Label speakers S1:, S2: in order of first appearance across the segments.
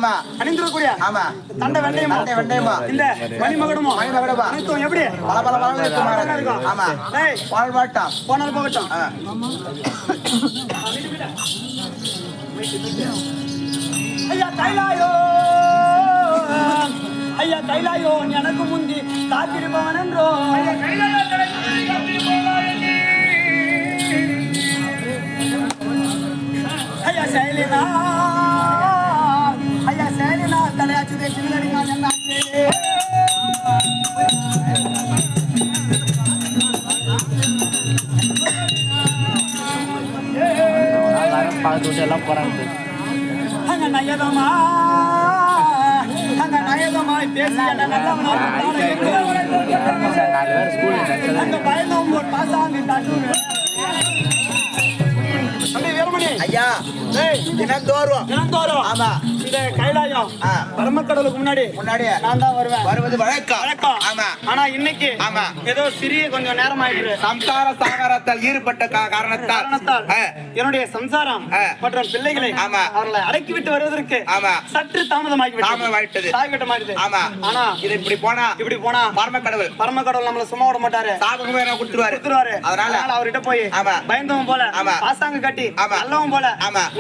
S1: ஆமா
S2: அணிந்திருக்கக்கூடிய
S1: ஆமா
S2: தண்டை வெண்டையமா இந்த மணிமகுடமோ அனைத்தும் எப்படி
S1: பல பல பல இருக்கும் ஆமா வாழ்வாட்டம்
S2: போனால் போகட்டும் ஐயா கைலாயோ ஐயா கைலாயோ எனக்கு முந்தி காத்திருப்பவன் என்றோ ஐயா செயலினா ஐயா செயலினா தலையாச்சு தேய்ச்சி விளையாடினான் என்னாச்சு
S3: எல்லாம் போறாங்க
S2: அங்க நயதமா அங்க நயதமாய் பேசி என்ன நல்லவனா அங்க பயந்தவங்க ஒரு பாசாமி தாட்டு
S1: ஐயா தினந்தோறும் ஆமா
S2: இந்த கைலாயம் பரமக்கடலுக்கு முன்னாடி நான் தான்
S1: வருவது வழக்கம் ஆமா
S2: ஆனா இன்னைக்கு
S1: ஆமா
S2: ஏதோ சிறிய கொஞ்சம் நேரம் ஆயிடுது
S1: சம்சார சாகரத்தால் ஈடுபட்ட காரணத்தால்
S2: என்னுடைய சம்சாரம் மற்றும் பிள்ளைகளை அவர்களை அடக்கி விட்டு வருவதற்கு சற்று தாமதமாகிவிட்டது தாய்விட்டமாயிடுது
S1: ஆமா
S2: ஆனா
S1: இது இப்படி போனா
S2: பரமக்கடவுள் நம்மள சும்மா விட மாட்டாரு
S1: சாபகமே கொடுத்துருவாரு
S2: அதனால அவர்கிட்ட போய் பயந்தவன் போல பாசாங்க கட்டி நல்லவன் போல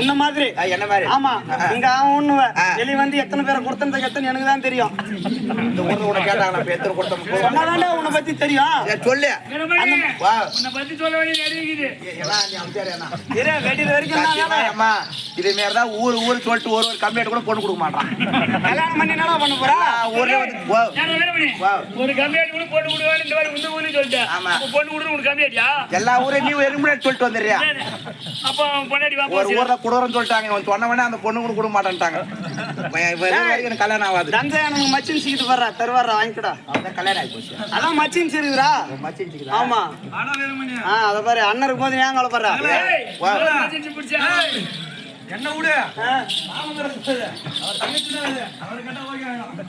S2: உன்ன மாதிரி
S1: என்ன மாதிரி
S2: ஆமா இங்க அவன் உண்ணுவ எலி வந்து எத்தனை பேரை கொடுத்தது எத்தனை எனக்கு தான் தெரியும் சொன்னாதானே உன்னை பத்தி தெரியும்
S1: சொல்லு
S4: உன்னை பத்தி சொல்ல வேண்டிய
S2: வெடி வரைக்கும்
S1: இதே மாதிரிதான் ஊரு சொல்லிட்டு ஒரு கம்ப்ளைண்ட் கூட பொண்ணு கொடுக்க மாட்டான்
S2: கல்யாணம் பண்ணி என்ன பண்ண போறா
S1: ஊரே
S4: ஒரு கம்ப்ளைண்ட் கூட பொண்ணு கொடுவான்னு இந்த மாதிரி இந்த ஊர்லயும் சொல்லிட்டேன் பொண்ணு கொடுத்து உனக்கு கம்ப்ளைண்டியா
S1: எல்லா ஊரையும் நீ எருமுனேட் சொல்லிட்டு வந்துடுறியா
S4: அப்ப பொண்ணாடி
S1: ஒரு ஊர்ல குடுறன்னு சொல்லிட்டாங்க சொன்ன உடனே அந்த பொண்ணு கூட கொடுக்க மாட்டேன்ட்டாங்க எனக்கு கல்யாணம் ஆகாது
S2: எனக்கு மச்சின் சீக்கிட்டு வர்றா தருவாரா வாங்கிக்கடா
S1: கல்யாணம் ஆகி போச்சு
S2: அதான் மச்சின் சீருக்குறா ஆமா அத பாரு அண்ணன் இருக்கும் போது ஏன் கலப்படுறா
S4: என்ன விடு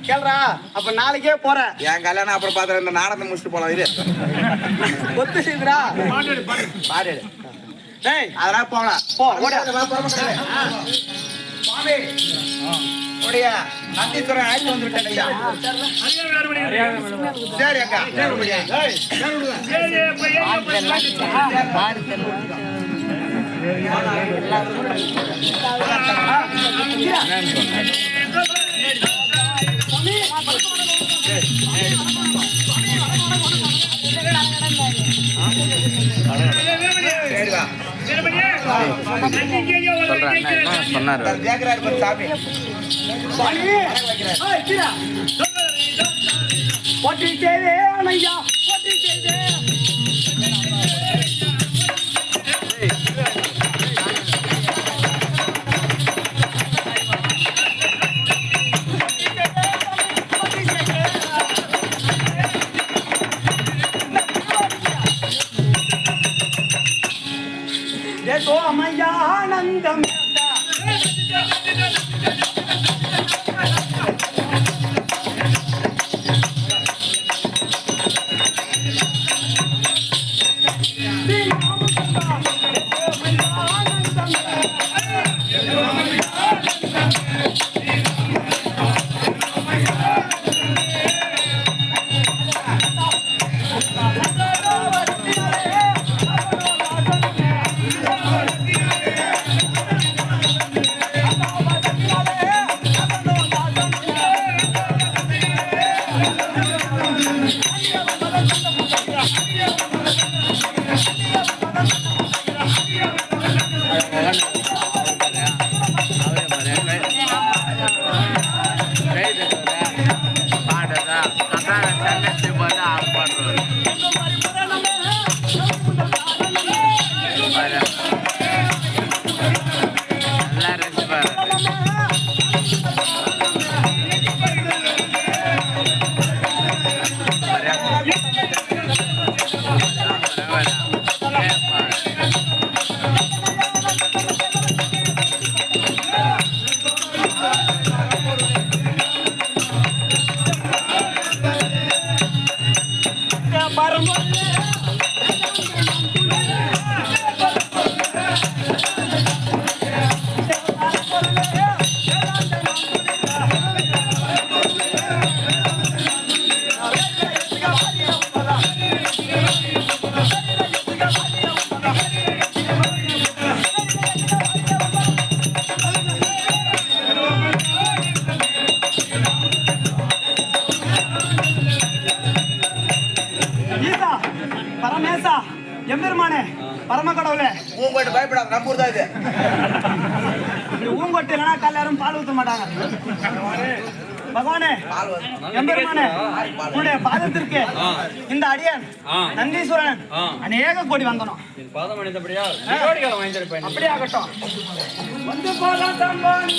S2: கேள்றா அப்ப நாளைக்கே போற
S1: என் கல்யாணம் அப்புறம் பாத்து இந்த நாடகத்தை முடிச்சுட்டு போலாம் இது
S2: ஒத்து சீக்கிரா
S1: பாடு அதெல்லாம் போகலாம்
S2: போ
S1: சுவாமி உடைய நந்தீஸ்வரன் அழைத்து வந்து விட்டேன் ஐயா சரி அக்கா
S2: ஆனந்தம் எம்பெருமானே பரம கடவுளே
S1: உங்கள்கிட்ட பயப்படாத நம்பூர் தான் இது.
S2: ஊங்கொட்டு இல்லைன்னா காலைல யாரும் பால் ஊத்த மாட்டாங்க. பகவானே எம்பெருமானே உன்னுடைய பாதத்திற்கு இந்த அடியான் நந்தீஸ்வரன் அநேக கோடி வந்தனும். அப்படியே ஆகட்டும். வந்து போலாம் தம்பம்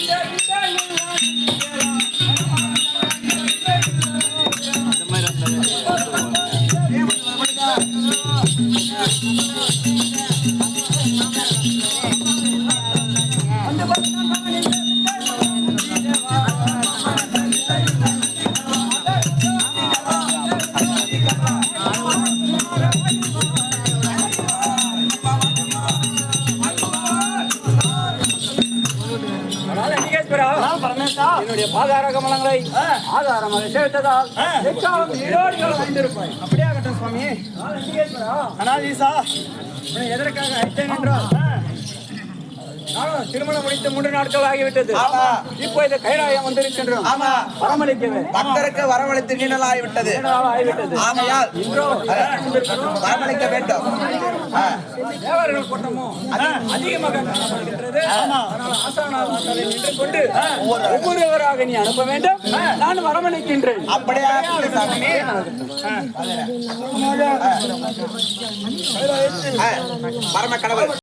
S3: என்னுடைய பாதார கமலங்களை ஆதாரமாக சேர்த்ததால்
S2: அப்படியே ஆகட்டும் சுவாமி. அனாதீசா எதற்காக அழைத்தேன் என்றால்
S3: திருமணம் முடித்து 3 நாட்கள் ஆகிவிட்டது. இப்போ இந்த கைலாயம் வந்திருக்கின்றோம்.
S1: ஆமா
S3: வரமளிக்கவே
S1: பக்தருக்கு வரவழைத்து நீண்டலாகிவிட்டது. ஆகையால் வரவழைக்க வேண்டும்.
S3: தேவர்கள் கூட்டமும் அதிகமாக காணப்படுகின்றது. அதனால் ஆசானார் வாசலை நின்று கொண்டு ஒவ்வொருவராக நீ அனுப்ப வேண்டும். நான் வரமளிக்கின்றேன்.
S1: அப்படியே சாமி. பரம கடவுள்